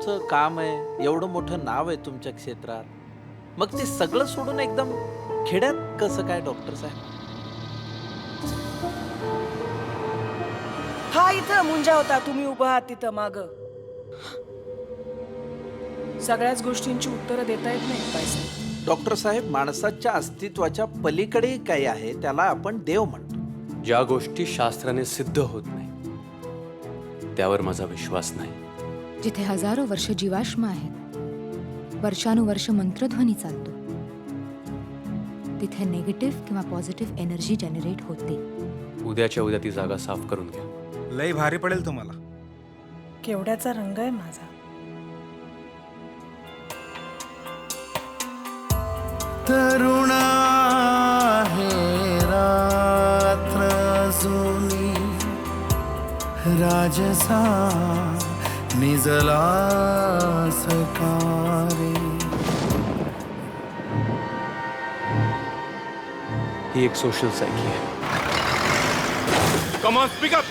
तुमचं काम आहे, एवढं मोठं नाव आहे तुमच्या क्षेत्रात. मग ते सगळं सोडून एकदम खेड्यात कसं काय डॉक्टर साहेब? हा इथं मुंजा होता, तुम्ही उभा आहात तिथं माग. सगळ्याच गोष्टींची उत्तरं देता येत नाहीत पायसाहेब. डॉक्टर साहेब, माणसाच्या अस्तित्वाच्या पलीकडे काही आहे, त्याला आपण देव म्हणतो. ज्या गोष्टी शास्त्राने सिद्ध होत नाही त्यावर माझा विश्वास नाही. जिथे हजारो वर्ष जीवाश्म आहेत, वर्षानुवर्ष मंत्रध्वनी चालतो, तिथे नेगेटिव्ह किंवा पॉझिटिव्ह एनर्जी जनरेट होते. उद्याच्या उद्या ती जागा साफ करून घ्या. लय भारी पडेल तुम्हाला. केवड्याचा रंग आहे माझा. तरुणा हे रात्र जुनी राजसा निजला सकारे. ही एक सोशल सायकी आहे. Come on speak up.